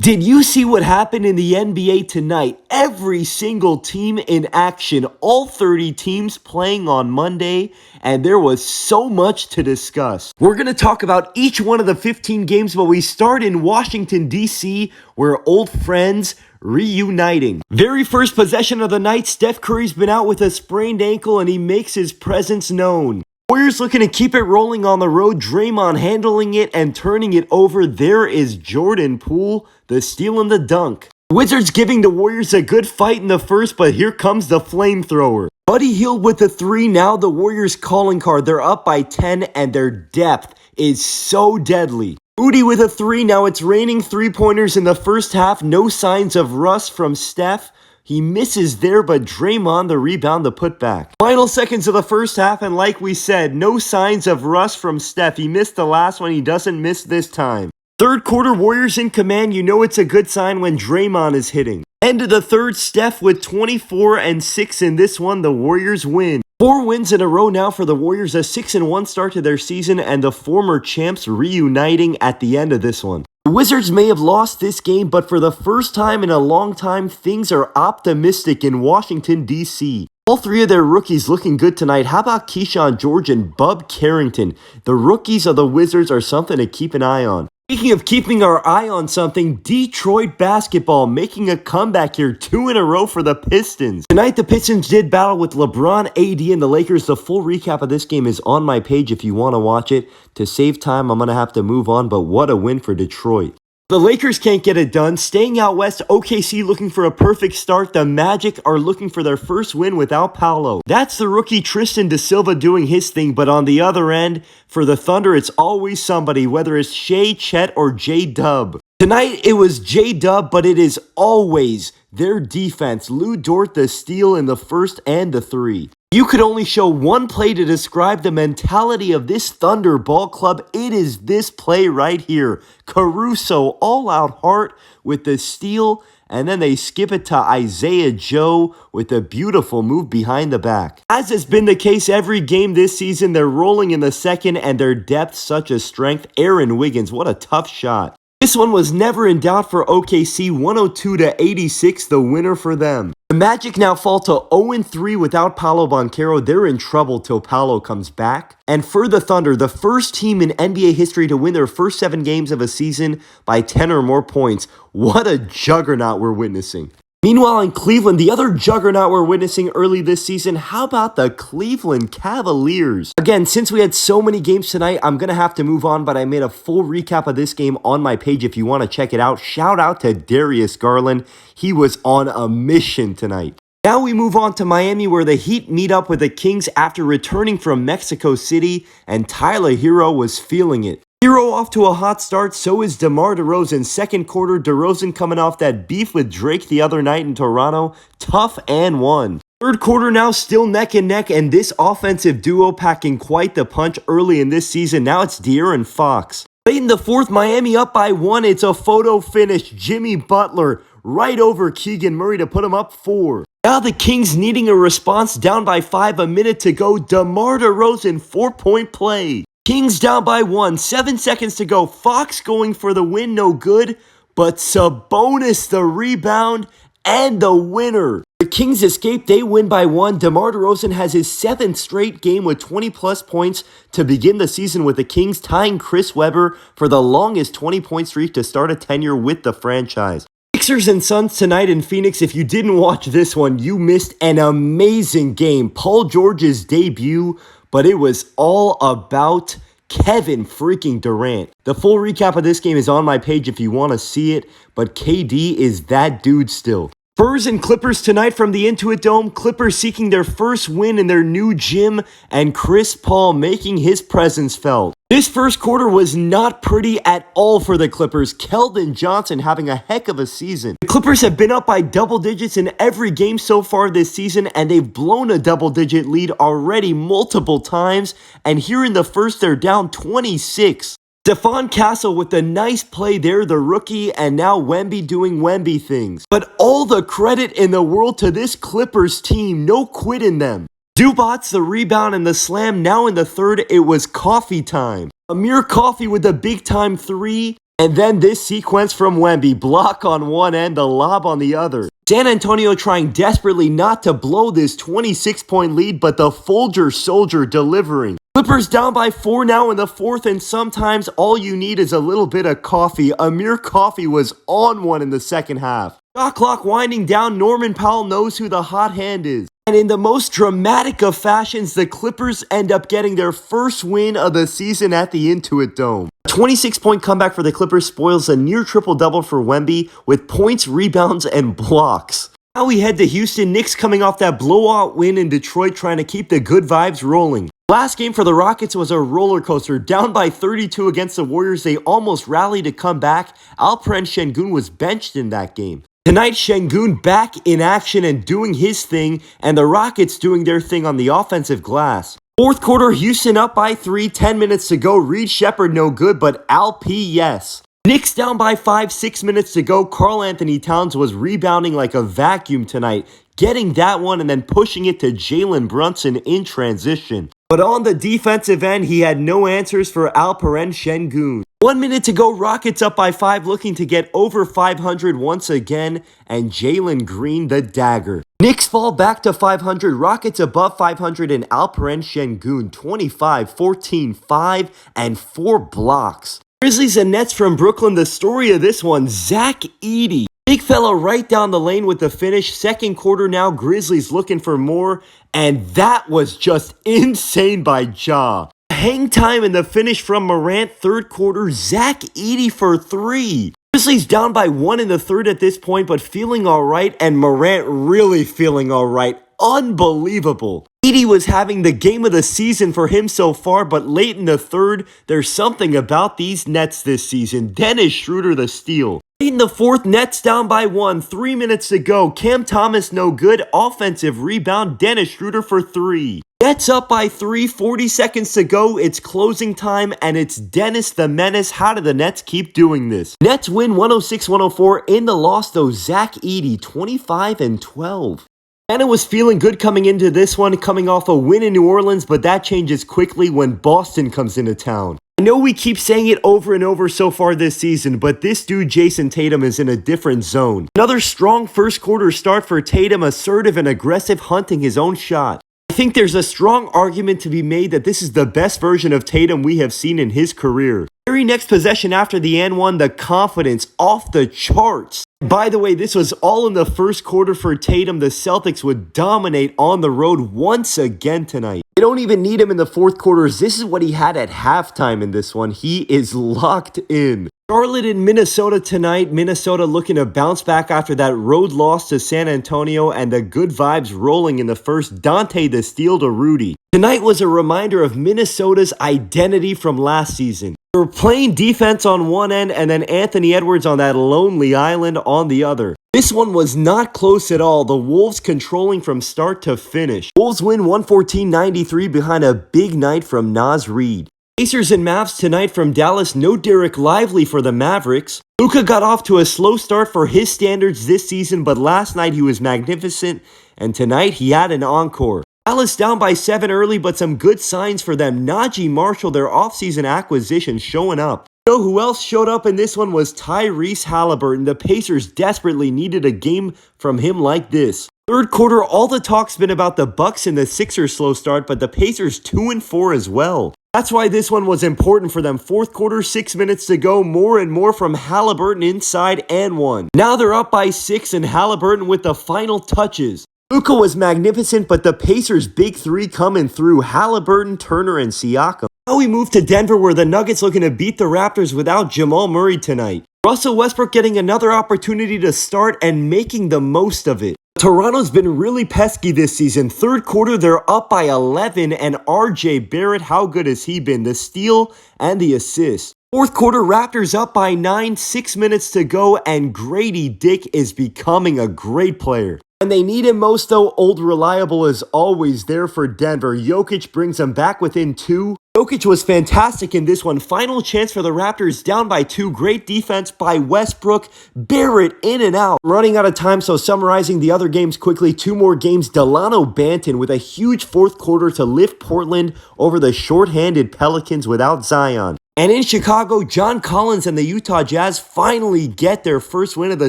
Did you see what happened in the NBA tonight? Every single team in action, all 30 teams playing on Monday, and there was so much to discuss. We're going to talk about each one of the 15 games, but we start in Washington, D.C., where old friends reuniting. Very first possession of the night, Steph Curry's been out with a sprained ankle, and he makes his presence known. Warriors looking to keep it rolling on the road. Draymond handling it and turning it over. There is Jordan Poole, the steal and the dunk. Wizards giving the Warriors a good fight in the first, but here comes the flamethrower. Buddy Hield with the three. Now the Warriors calling card. They're up by 10 and their depth is so deadly. Rudy with a three. Now it's raining three-pointers in the first half. No signs of rust from Steph. He misses there, but Draymond the rebound, the putback. Final seconds of the first half, and like we said, no signs of rust from Steph. He missed the last one. He doesn't miss this time. Third quarter, Warriors in command. You know it's a good sign when Draymond is hitting. End of the third, Steph with 24 and 6 in this one. The Warriors win. 4 wins in a row now for the Warriors. A 6-1 start to their season, and the former champs reuniting at the end of this one. The Wizards may have lost this game, but for the first time in a long time, things are optimistic in Washington, D.C. All three of their rookies looking good tonight. How about Keyshawn George and Bub Carrington? The rookies of the Wizards are something to keep an eye on. Speaking of keeping our eye on something, Detroit basketball making a comeback here, 2 in a row for the Pistons. Tonight, the Pistons did battle with LeBron, AD, and the Lakers. The full recap of this game is on my page if you want to watch it. To save time, I'm going to have to move on, but what a win for Detroit. The Lakers can't get it done. Staying out west, OKC looking for a perfect start. The Magic are looking for their first win without Paolo. That's the rookie Tristan da Silva doing his thing, but on the other end, for the Thunder, it's always somebody, whether it's Shea, Chet, or J-Dub. Tonight, it was J-Dub, but it is always their defense. Lou Dort, the steal in the first and the three. You could only show one play to describe the mentality of this Thunder ball club. It is this play right here. Caruso, all-out heart with the steal, and then they skip it to Isaiah Joe with a beautiful move behind the back. As has been the case every game this season, they're rolling in the second, and their depth such a strength. Aaron Wiggins, what a tough shot. This one was never in doubt for OKC, 102-86, the winner for them. The Magic now fall to 0-3 without Paolo Banchero. They're in trouble till Paolo comes back. And for the Thunder, the first team in NBA history to win their first 7 games of a season by 10 or more points. What a juggernaut we're witnessing. Meanwhile, in Cleveland, the other juggernaut we're witnessing early this season, how about the Cleveland Cavaliers? Again, since we had so many games tonight, I'm going to have to move on, but I made a full recap of this game on my page if you want to check it out. Shout out to Darius Garland. He was on a mission tonight. Now we move on to Miami, where the Heat meet up with the Kings after returning from Mexico City, and Tyler Hero was feeling it. Hero off to a hot start, so is DeMar DeRozan. Second quarter, DeRozan coming off that beef with Drake the other night in Toronto. Tough and won. Third quarter now still neck and neck, and this offensive duo packing quite the punch early in this season. Now it's De'Aaron Fox. Late in the fourth, Miami up by 1. It's a photo finish. Jimmy Butler right over Keegan Murray to put him up 4. Now the Kings needing a response, down by 5, a minute to go. DeMar DeRozan, 4-point play. Kings down by 1, 7 seconds to go. Fox going for the win, no good. But Sabonis the rebound and the winner. The Kings escape, they win by 1. DeMar DeRozan has his 7th straight game with 20-plus points to begin the season with the Kings, tying Chris Webber for the longest 20-point streak to start a tenure with the franchise. Sixers and Suns tonight in Phoenix. If you didn't watch this one, you missed an amazing game. Paul George's debut, but it was all about Kevin freaking Durant. The full recap of this game is on my page if you want to see it, but KD is that dude still. Spurs and Clippers tonight from the Intuit Dome. Clippers seeking their first win in their new gym, and Chris Paul making his presence felt. This first quarter was not pretty at all for the Clippers. Keldon Johnson having a heck of a season. The Clippers have been up by double digits in every game so far this season, and they've blown a double-digit lead already multiple times, and here in the first, they're down 26. Stephon Castle with a nice play there, the rookie, and now Wemby doing Wemby things. But all the credit in the world to this Clippers team, no quit in them. Zubac's the rebound and the slam. Now in the third, it was coffee time. Amir Coffey with a big-time 3. And then this sequence from Wemby, block on one end, the lob on the other. San Antonio trying desperately not to blow this 26-point lead, but the Folger Soldier delivering. Clippers down by 4 now in the fourth, and sometimes all you need is a little bit of coffee. Amir Coffee was on one in the second half. Shot clock winding down, Norman Powell knows who the hot hand is. And in the most dramatic of fashions, the Clippers end up getting their first win of the season at the Intuit Dome. A 26-point comeback for the Clippers spoils a near triple-double for Wemby with points, rebounds, and blocks. Now we head to Houston. Knicks coming off that blowout win in Detroit, trying to keep the good vibes rolling. Last game for the Rockets was a roller coaster. Down by 32 against the Warriors, they almost rallied to come back. Alperen Şengün was benched in that game. Tonight, Şengün back in action and doing his thing, and the Rockets doing their thing on the offensive glass. Fourth quarter, Houston up by 3, 10 minutes to go. Reed Shepherd no good, but Al P yes. Knicks down by 5, 6 minutes to go. Karl Anthony Towns was rebounding like a vacuum tonight, getting that one and then pushing it to Jalen Brunson in transition. But on the defensive end, he had no answers for Alperen Şengün. 1 minute to go, Rockets up by 5, looking to get over 500 once again, and Jalen Green the dagger. Knicks fall back to 500, Rockets above 500, and Alperen Şengün 25, 14, 5, and 4 blocks. Grizzlies and Nets from Brooklyn, the story of this one, Zach Edey. Big fella right down the lane with the finish. Second quarter now, Grizzlies looking for more, and that was just insane by Ja. Hang time in the finish from Morant, third quarter, Zach Edey for 3. Grizzlies down by 1 in the third at this point, but feeling alright, and Morant really feeling alright. Unbelievable. Edey was having the game of the season for him so far, but late in the third, there's something about these Nets this season. Dennis Schroeder the steal. Late in the fourth, Nets down by 1, 3 minutes to go. Cam Thomas no good, offensive rebound, Dennis Schroeder for 3. Nets up by 3, 40 seconds to go. It's closing time, and it's Dennis the Menace. How do the Nets keep doing this? Nets win 106-104. In the loss, though, Zach Edey, 25 and 12. Atlanta was feeling good coming into this one, coming off a win in New Orleans, but that changes quickly when Boston comes into town. I know we keep saying it over and over so far this season, but this dude Jason Tatum is in a different zone. Another strong first quarter start for Tatum, assertive and aggressive, hunting his own shot. I think there's a strong argument to be made that this is the best version of Tatum we have seen in his career. Very next possession after the and one, the confidence off the charts. By the way, this was all in the first quarter for Tatum. The Celtics would dominate on the road once again tonight. They don't even need him in the fourth quarters. This is what he had at halftime in this one. He is locked in. Charlotte and Minnesota tonight. Minnesota looking to bounce back after that road loss to San Antonio, and the good vibes rolling in the first. Dante the steal to Rudy. Tonight was a reminder of Minnesota's identity from last season. They were playing defense on one end and then Anthony Edwards on that lonely island on the other. This one was not close at all. The Wolves controlling from start to finish. Wolves win 114-93 behind a big night from Naz Reid. Pacers and Mavs tonight from Dallas. No Derek Lively for the Mavericks. Luka got off to a slow start for his standards this season, but last night he was magnificent, and tonight he had an encore. Dallas down by 7 early, but some good signs for them. Najee Marshall, their offseason acquisition, showing up. You know who else showed up in this one was Tyrese Halliburton. The Pacers desperately needed a game from him like this. Third quarter, all the talk's been about the Bucks and the Sixers slow start, but the Pacers 2-4 as well. That's why this one was important for them. Fourth quarter, 6 minutes to go. More and more from Halliburton inside and one. Now they're up by 6, and Halliburton with the final touches. Luka was magnificent, but the Pacers' big three coming through. Halliburton, Turner, and Siakam. Now we move to Denver, where the Nuggets looking to beat the Raptors without Jamal Murray tonight. Russell Westbrook getting another opportunity to start and making the most of it. Toronto's been really pesky this season. Third quarter, they're up by 11, and RJ Barrett, how good has he been? The steal and the assist. Fourth quarter, Raptors up by 9, 6 minutes to go, and Grady Dick is becoming a great player. When they need him most, though, old reliable is always there for Denver. Jokic brings them back within 2. Jokic was fantastic in this one. Final chance for the Raptors, down by 2. Great defense by Westbrook. Barrett in and out. Running out of time, so summarizing the other games quickly. 2 more games. Delano Banton with a huge fourth quarter to lift Portland over the shorthanded Pelicans without Zion. And in Chicago, John Collins and the Utah Jazz finally get their first win of the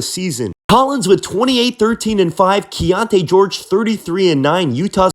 season. Collins with 28, 13, and 5. Keontae George 33 and 9. Utah's